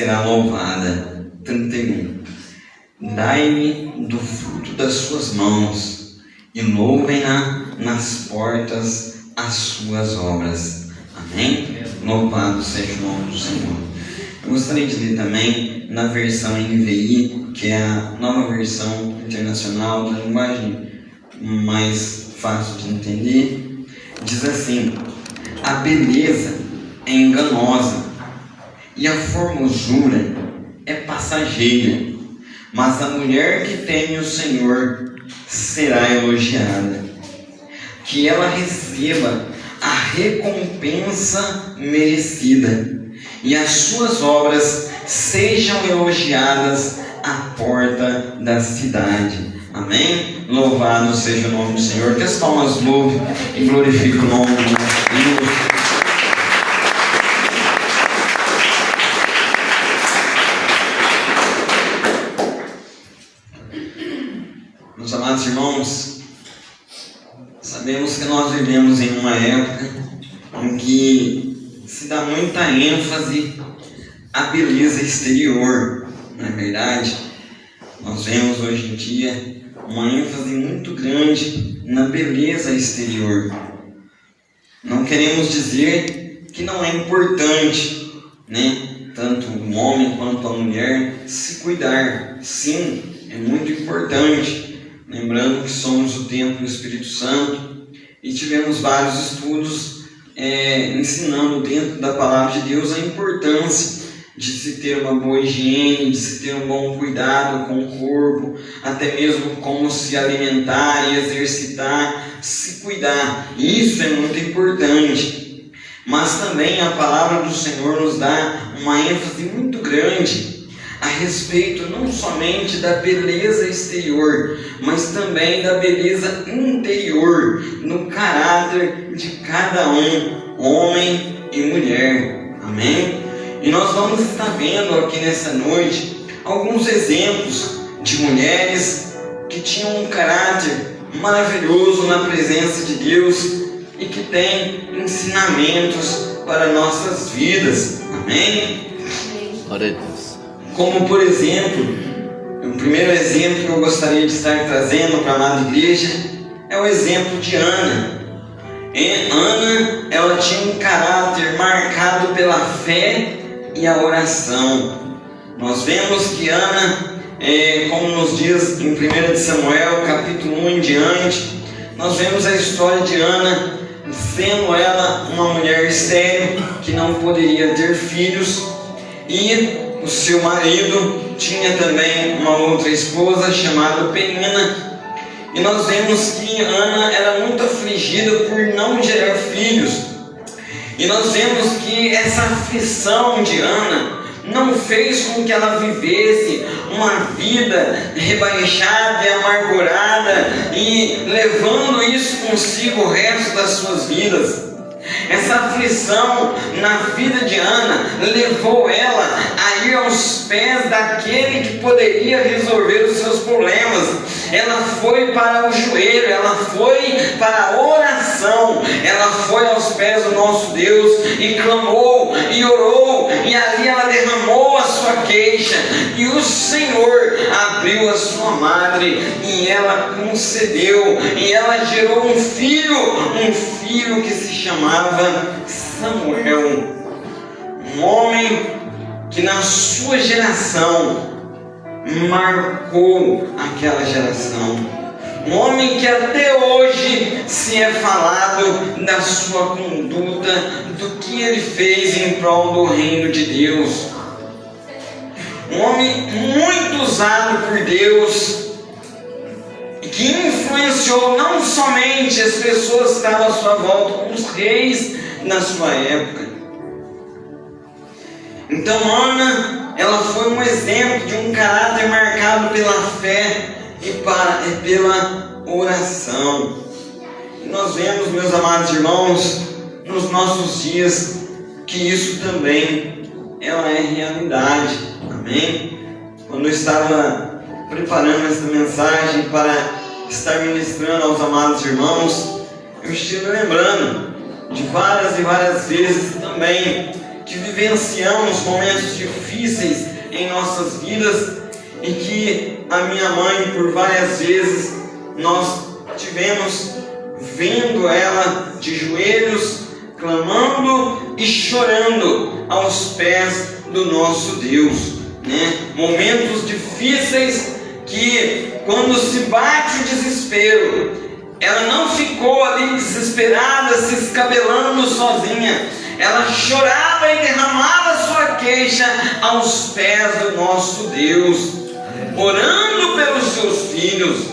será louvada. 31. Dai-me do fruto das suas mãos, e louvem-na nas portas as suas obras. Amém? Louvado seja o nome do Senhor. Eu gostaria de ler também na versão NVI, que é a nova versão internacional, da linguagem mais fácil de entender. Diz assim: a beleza é enganosa e a formosura é passageira, mas a mulher que teme o Senhor será elogiada. Que ela receba a recompensa merecida, e as suas obras sejam elogiadas à porta da cidade. Amém? Louvado seja o nome do Senhor. Que as palmas louve e glorifique o nome do nosso Deus. Meus amados irmãos, sabemos que nós vivemos em uma época em que se dá muita ênfase à beleza exterior, não é verdade? Nós vemos hoje em dia uma ênfase muito grande na beleza exterior. Não queremos dizer que não é importante, tanto o homem quanto a mulher se cuidar. Sim, é muito importante. Lembrando que somos o templo do Espírito Santo e tivemos vários estudos ensinando dentro da palavra de Deus a importância de se ter uma boa higiene, de se ter um bom cuidado com o corpo, até mesmo como se alimentar e exercitar, se cuidar. Isso é muito importante. Mas também a palavra do Senhor nos dá uma ênfase muito grande a respeito não somente da beleza exterior, mas também da beleza interior, no caráter de cada um, homem e mulher. Amém? E nós vamos estar vendo aqui nessa noite alguns exemplos de mulheres que tinham um caráter maravilhoso na presença de Deus e que têm ensinamentos para nossas vidas. Amém? Glória a Deus. Como por exemplo, o primeiro exemplo que eu gostaria de estar trazendo para a amada igreja é o exemplo de Ana. Ana, ela tinha um caráter marcado pela fé e a oração. Nós vemos que Ana, como nos diz em 1 Samuel, capítulo 1 em diante, nós vemos a história de Ana, sendo ela uma mulher estéril, que não poderia ter filhos, e o seu marido tinha também uma outra esposa chamada Penina. E nós vemos que Ana era muito afligida por não gerar filhos. E nós vemos que essa aflição de Ana não fez com que ela vivesse uma vida rebaixada e amargurada e levando isso consigo o resto das suas vidas. Essa aflição na vida de Ana levou ela a ir aos pés daquele que poderia resolver os seus problemas. Ela foi para o joelho, ela foi para a oração, ela foi aos pés do nosso Deus e clamou e orou, e ali ela derramou a sua queixa, e o Senhor abriu a sua madre e ela concedeu, e ela gerou um filho que se chamava Samuel, um homem que na sua geração marcou aquela geração, um homem que até hoje se é falado da sua conduta, do que ele fez em prol do reino de Deus, um homem muito usado por Deus, que influenciou não somente as pessoas que estavam à sua volta, como os reis na sua época. Então Ana, ela foi um exemplo de um caráter marcado pela fé e pela oração. E nós vemos, meus amados irmãos, nos nossos dias, que isso também ela é realidade. Amém? Quando eu estava preparando esta mensagem para estar ministrando aos amados irmãos, eu estive lembrando de várias e várias vezes também que vivenciamos momentos difíceis em nossas vidas e que a minha mãe, por várias vezes, nós tivemos vendo ela de joelhos, clamando e chorando aos pés do nosso Deus, né? Momentos difíceis que, quando se bate o desespero, ela não ficou ali desesperada, se escabelando sozinha. Ela chorava e derramava sua queixa aos pés do nosso Deus, orando pelos seus filhos.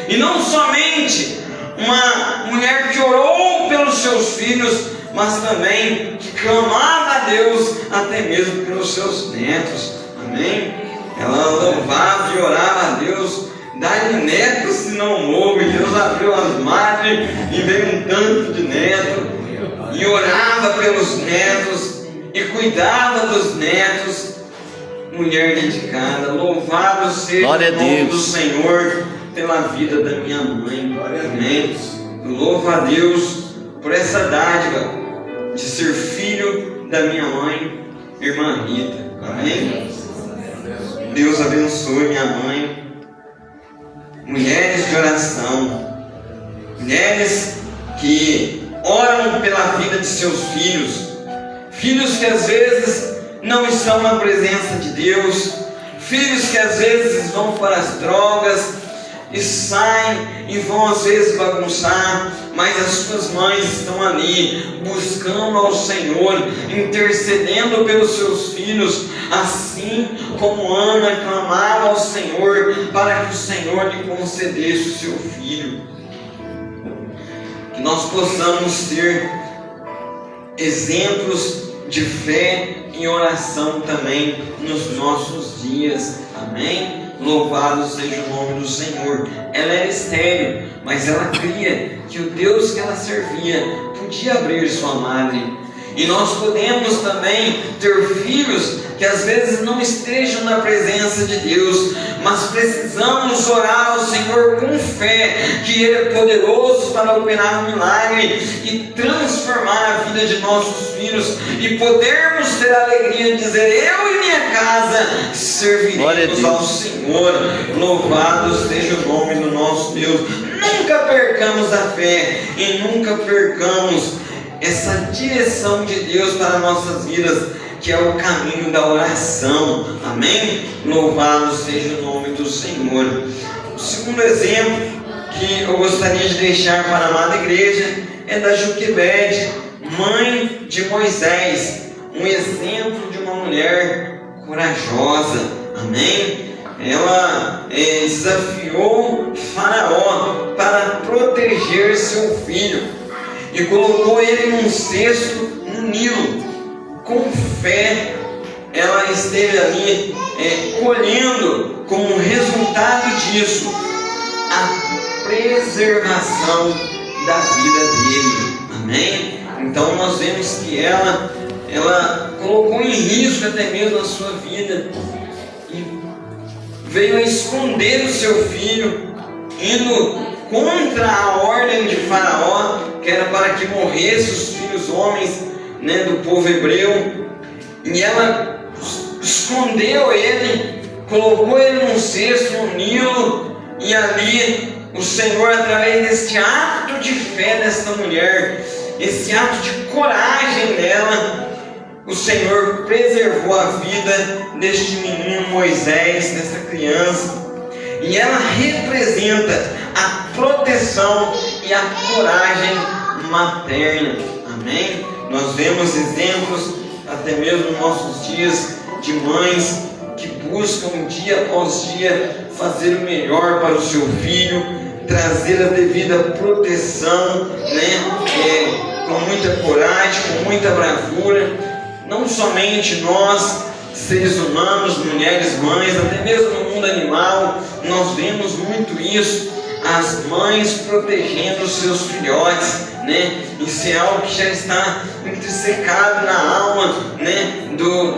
E não somente uma mulher que orou pelos seus filhos, mas também que clamava a Deus até mesmo pelos seus netos. Amém? Ela louvava e orava a Deus: dá-lhe netos, se não morro. E Deus abriu as madres e veio um tanto de neto, e orava pelos netos e cuidava dos netos. Mulher dedicada. Louvado seja o nome do Senhor pela vida da minha mãe. Amém? Eu louvo a Deus por essa dádiva de ser filho da minha mãe, irmã Rita. Amém? Deus abençoe minha mãe. Mulheres de oração, mulheres que oram pela vida de seus filhos, filhos que às vezes não estão na presença de Deus, filhos que às vezes vão para as drogas e saem e vão às vezes bagunçar, mas as suas mães estão ali buscando ao Senhor, intercedendo pelos seus filhos, assim como Ana clamava ao Senhor para que o Senhor lhe concedesse o seu filho. Que nós possamos ter exemplos de fé e oração também nos nossos dias. Amém? Louvado seja o nome do Senhor. Ela era estéril, mas ela cria que o Deus que ela servia podia abrir sua madre. E nós podemos também ter filhos que às vezes não estejam na presença de Deus, mas precisamos orar ao Senhor com fé, que Ele é poderoso para operar um milagre e transformar a vida de nossos filhos, e podermos ter a alegria de dizer: eu e minha casa serviremos ao Senhor. Louvado seja o nome do nosso Deus. Nunca percamos a fé e nunca percamos essa direção de Deus para nossas vidas, que é o caminho da oração. Amém? Louvado seja o nome do Senhor. O segundo exemplo que eu gostaria de deixar para a amada igreja é da Joquebede, mãe de Moisés, um exemplo de uma mulher corajosa. Amém? Ela desafiou Faraó para proteger seu filho e colocou ele num cesto no Nilo. Com fé, ela esteve ali colhendo como resultado disso a preservação da vida dele. Amém? Então nós vemos que ela colocou em risco até mesmo a sua vida e veio a esconder o seu filho, indo contra a ordem de Faraó, que era para que morressem os filhos homens, né, do povo hebreu. E ela escondeu ele, colocou ele num cesto no Nilo, e ali o Senhor, através deste ato de fé desta mulher, esse ato de coragem dela, o Senhor preservou a vida deste menino Moisés, desta criança. E ela representa a proteção e a coragem materna. Amém? Nós vemos exemplos até mesmo nos nossos dias de mães que buscam dia após dia fazer o melhor para o seu filho, trazer a devida proteção, né? Com muita coragem, com muita bravura. Não somente nós, seres humanos, mulheres, mães, até mesmo no mundo animal, nós vemos muito isso, as mães protegendo os seus filhotes, né? Isso é algo que já está intrissecado na alma, né?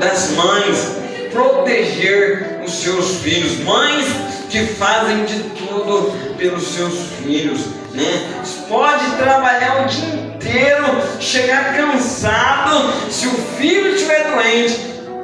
Das mães, proteger os seus filhos, mães que fazem de tudo pelos seus filhos, né? Pode trabalhar o dia inteiro chegar cansado, se o filho estiver doente,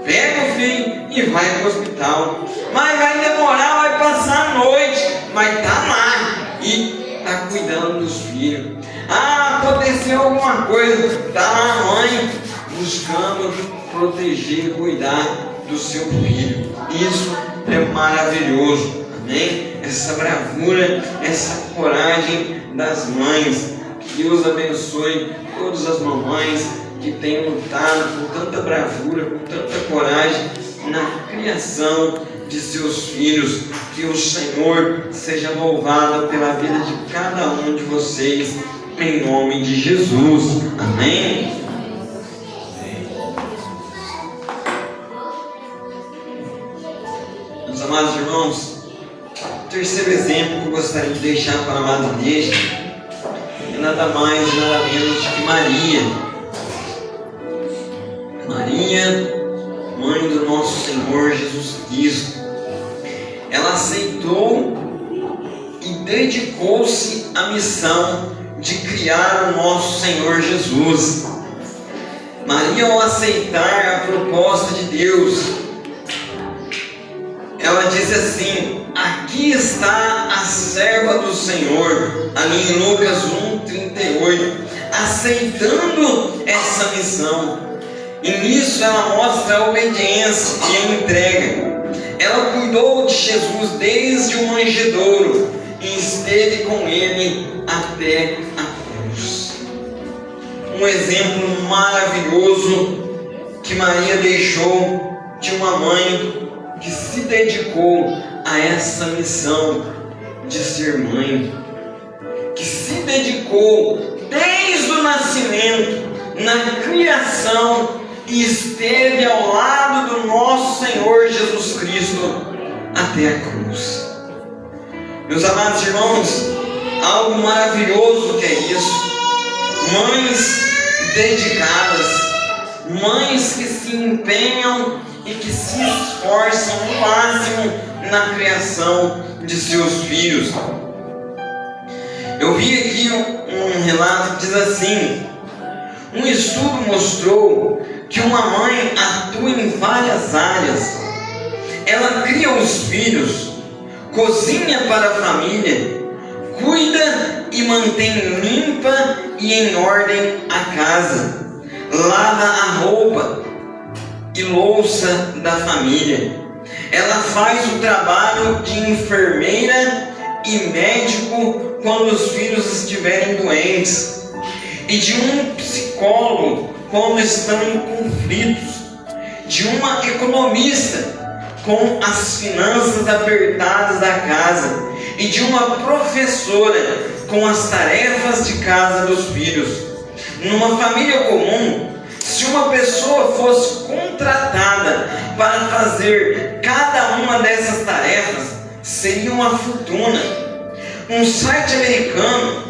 pega o filho e vai para o hospital. Mas vai demorar, vai passar a noite, mas está lá e está cuidando dos filhos. Aconteceu alguma coisa, está lá a mãe buscando proteger e cuidar do seu filho. Isso é maravilhoso, amém? Essa bravura, essa coragem das mães. Que Deus abençoe todas as mamães que têm lutado com tanta bravura, com tanta coragem na criação de seus filhos. Que o Senhor seja louvado pela vida de cada um de vocês, em nome de Jesus, amém? Meus amados irmãos, o terceiro exemplo que eu gostaria de deixar para a amada igreja é nada mais e nada menos do que Maria. Maria, mãe do nosso Senhor Jesus Cristo. Ela aceitou e dedicou-se à missão de criar o nosso Senhor Jesus. Maria, ao aceitar a proposta de Deus, ela disse assim: aqui está a serva do Senhor, ali em Lucas 1:38, aceitando essa missão. E nisso ela mostra a obediência e a entrega. Ela cuidou de Jesus desde o manjedouro e esteve com ele até a cruz. Um exemplo maravilhoso que Maria deixou de uma mãe que se dedicou a essa missão de ser mãe, que se dedicou desde o nascimento, na criação, e esteve ao lado do nosso Senhor Jesus Cristo até a cruz. Meus amados irmãos, algo maravilhoso que é isso. Mães dedicadas, mães que se empenham e que se esforçam ao máximo na criação de seus filhos. Eu vi aqui um relato que diz assim: um estudo mostrou que uma mãe atua em várias áreas. Ela cria os filhos, cozinha para a família, cuida e mantém limpa e em ordem a casa, lava a roupa e louça da família. Ela faz o trabalho de enfermeira e médico quando os filhos estiverem doentes, e de um psicólogo quando estão em conflitos, de uma economista com as finanças apertadas da casa, e de uma professora com as tarefas de casa dos filhos. Numa família comum, se uma pessoa fosse contratada para fazer cada uma dessas tarefas, seria uma fortuna. Um site americano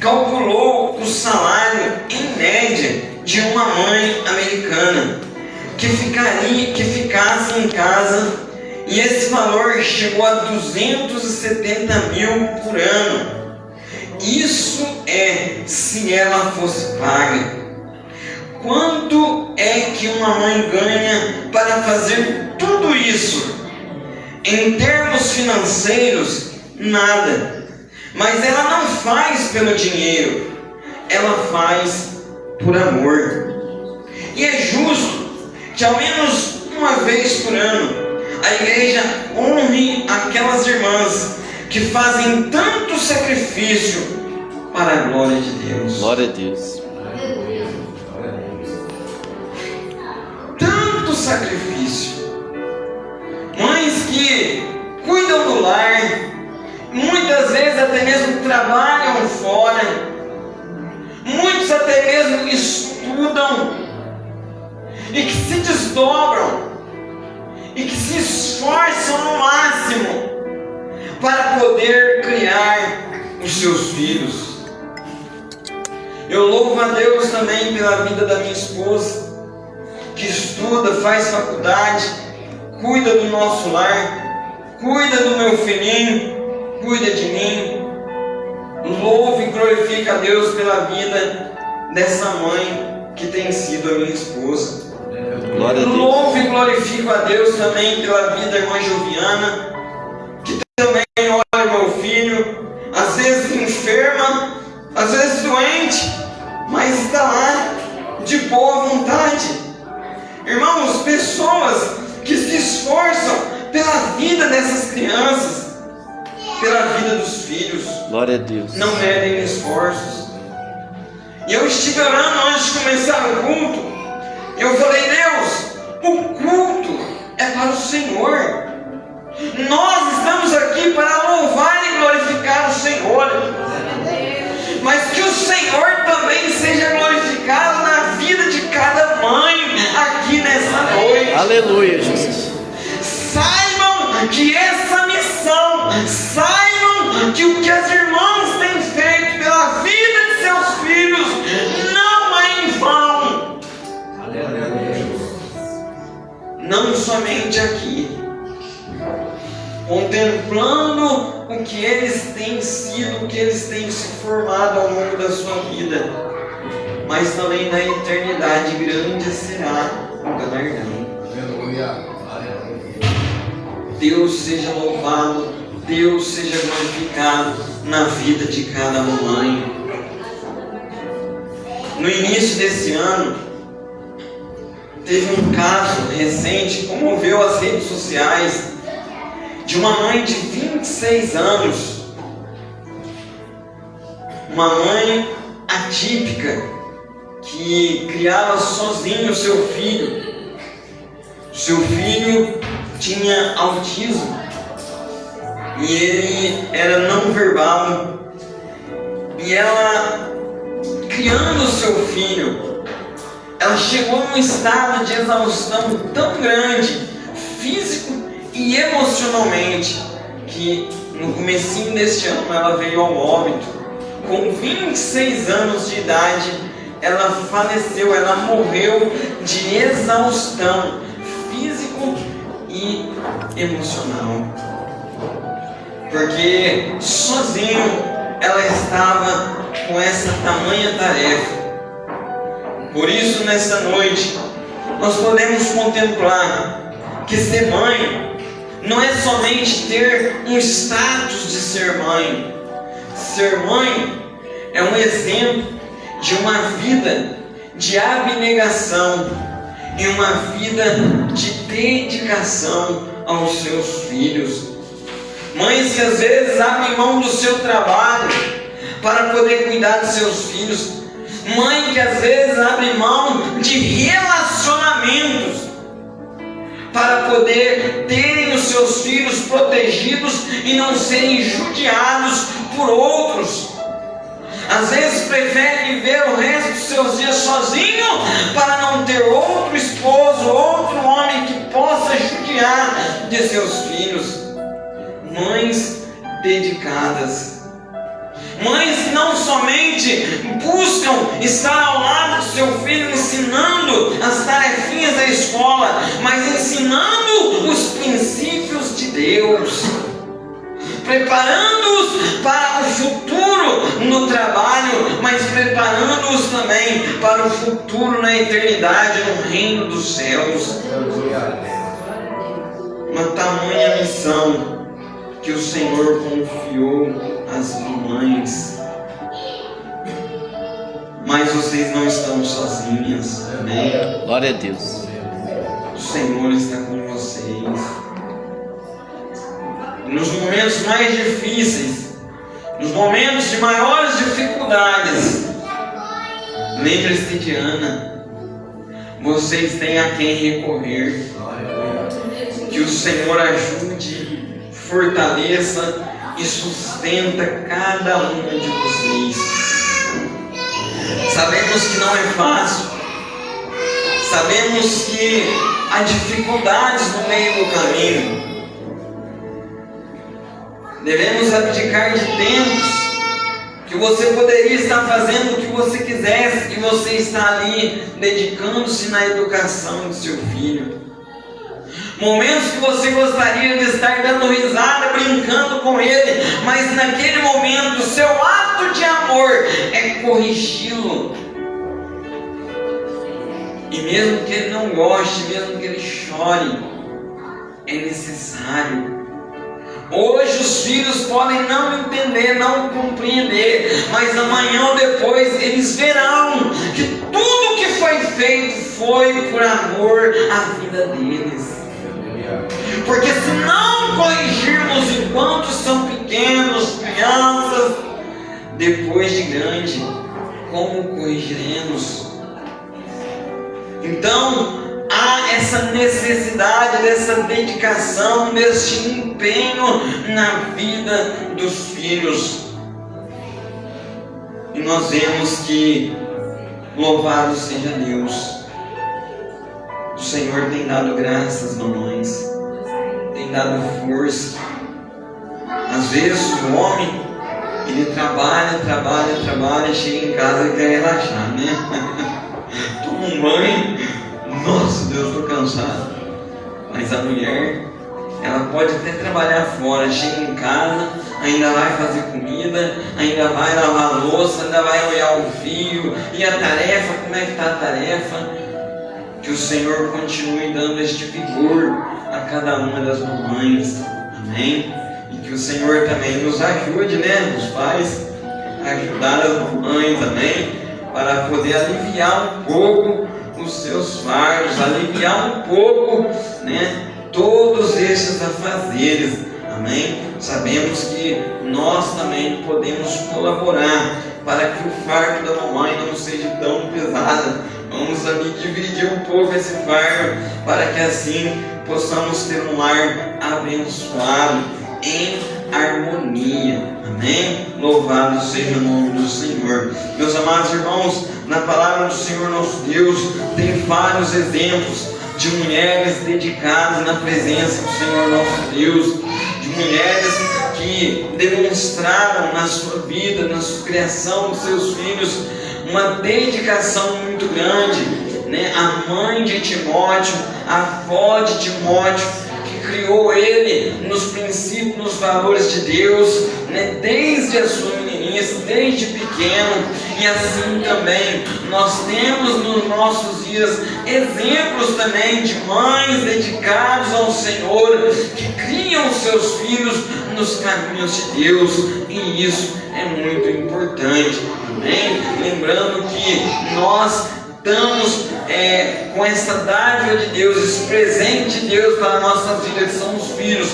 calculou o salário em média de uma mãe americana que ficasse em casa, e esse valor chegou a 270 mil por ano. Isso é se ela fosse paga. Quanto é que uma mãe ganha para fazer tudo isso? Em termos financeiros, nada. Mas ela não faz pelo dinheiro, ela faz por amor. E é justo que ao menos uma vez por ano a igreja honre aquelas irmãs que fazem tanto sacrifício para a glória de Deus. Glória a Deus. Tanto sacrifício. Mães que cuidam do lar, muitas vezes até mesmo trabalham fora, muitos até mesmo estudam, e que se desdobram, e que se esforçam ao máximo para poder criar os seus filhos. Eu louvo a Deus também pela vida da minha esposa, que estuda, faz faculdade, cuida do nosso lar, cuida do meu filhinho, cuida de mim. Louvo e glorifico a Deus pela vida dessa mãe que tem sido a minha esposa. Glória a Deus. Louvo e glorifico a Deus também pela vida da irmã Joviana, que também olha meu filho, às vezes enferma, às vezes doente, mas está lá de boa vontade. Irmãos, pessoas que se esforçam pela vida dessas crianças, pela vida dos filhos, Glória a Deus. não medem esforços. E eu estive orando antes de começar o culto. Eu falei: Deus, o culto é para o Senhor. Nós estamos aqui para louvar e glorificar o Senhor. Mas que o Senhor também seja glorificado na vida de cada mãe aqui nessa noite. Aleluia, Jesus. Saibam que essa missão, saibam que o que as irmãs têm feito pela vida de seus filhos não é em vão. Não somente aqui, contemplando o que eles têm sido, o que eles têm se formado ao longo da sua vida, mas também na eternidade grande será o galardão. Deus seja louvado, Deus seja glorificado na vida de cada mãe. No início desse ano, teve um caso recente que comoveu as redes sociais, de uma mãe de 26 anos, uma mãe atípica, que criava sozinho o seu filho. Seu filho tinha autismo e ele era não verbal, e ela, criando o seu filho, ela chegou num estado de exaustão tão grande, físico e emocionalmente, que no comecinho deste ano ela veio ao óbito. Com 26 anos de idade, ela faleceu, ela morreu de exaustão físico e emocional, porque sozinho ela estava com essa tamanha tarefa. Por isso, nessa noite, nós podemos contemplar que ser mãe não é somente ter um status de ser mãe. Ser mãe é um exemplo de uma vida de abnegação e uma vida de dedicação aos seus filhos. Mães que às vezes abrem mão do seu trabalho para poder cuidar dos seus filhos. Mãe que às vezes abre mão de relacionamentos para poder terem os seus filhos protegidos e não serem judiados por outros. Às vezes prefere viver o resto dos seus dias sozinho para não ter outro esposo, outro homem que possa judiar de seus filhos. Mães dedicadas. Mães que não somente buscam estar ao lado do seu filho ensinando as tarefinhas da escola, mas ensinando os princípios de Deus, preparando-os para o futuro no trabalho, mas preparando-os também para o futuro na eternidade, no reino dos céus. Uma tamanha missão que o Senhor confiou às mães. Mas vocês não estão sozinhas, amém? Glória a Deus. O Senhor está com vocês. Nos momentos mais difíceis, nos momentos de maiores dificuldades, lembre-se de Ana. Vocês têm a quem recorrer. Que o Senhor ajude, fortaleça e sustenta cada um de vocês. Sabemos que não é fácil. Sabemos que há dificuldades no meio do caminho. Devemos abdicar de tempos que você poderia estar fazendo o que você quisesse, e você está ali dedicando-se na educação de seu filho. Momentos que você gostaria de estar dando risada, brincando com ele, mas naquele momento o seu ato de amor é corrigi-lo, E mesmo que ele não goste, mesmo que ele chore, é necessário. Hoje os filhos podem não entender, não compreender, mas amanhã ou depois eles verão que tudo que foi feito foi por amor à vida deles. Porque se não corrigirmos enquanto são pequenos, crianças, depois de grande, como corrigiremos? Então, há essa necessidade dessa dedicação, desse empenho na vida dos filhos. E nós vemos que, louvado seja Deus, o Senhor tem dado graças, mamães, tem dado força. Às vezes o homem, ele trabalha, chega em casa e quer relaxar, né? Toma um banho, nossa Deus, estou cansado. Mas a mulher, ela pode até trabalhar fora, chega em casa, ainda vai fazer comida, ainda vai lavar a louça, ainda vai olhar o filho. E a tarefa, como é que está a tarefa? Que o Senhor continue dando este vigor a cada uma das mamães, amém? E que o Senhor também nos ajude, né, os pais, a ajudar as mamães, amém? Para poder aliviar um pouco os seus fardos, aliviar um pouco, né, todos esses afazeres, amém? Sabemos que nós também podemos colaborar para que o fardo da mamãe não seja tão pesado. Vamos ali dividir um pouco esse fardo, para que assim possamos ter um lar abençoado, em harmonia, amém? Louvado seja o nome do Senhor. Meus amados irmãos, na palavra do Senhor nosso Deus, tem vários exemplos de mulheres dedicadas na presença do Senhor nosso Deus, de mulheres que demonstraram na sua vida, na sua criação dos seus filhos, uma dedicação muito grande, né? A mãe de Timóteo, a avó de Timóteo, que criou ele nos princípios, nos valores de Deus, né? Desde a sua meninice, desde pequeno. E assim também nós temos nos nossos dias exemplos também de mães dedicadas ao Senhor, que criam seus filhos nos caminhos de Deus, e isso é muito importante, amém? Lembrando que nós estamos com essa dádiva de Deus, esse presente de Deus para a nossa vida, que são os filhos,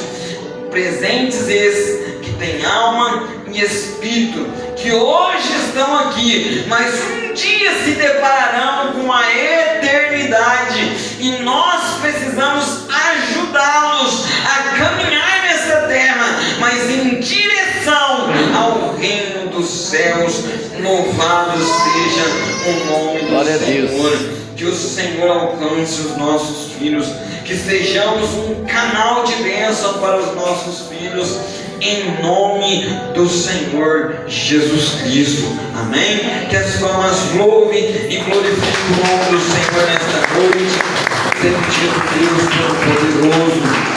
presentes esses que têm alma e espírito, que hoje estão aqui, mas um dia se depararão com a eternidade, e nós precisamos ajudá-los a caminhar nessa terra, mas em direção ao reino dos céus. Louvado seja o nome do Senhor. Que o Senhor alcance os nossos filhos, que sejamos um canal de bênção para os nossos filhos, em nome do Senhor Jesus Cristo, amém? Que as formas louvem e glorifiquem o nome do Senhor nesta noite, sendo Deus Todo-Poderoso.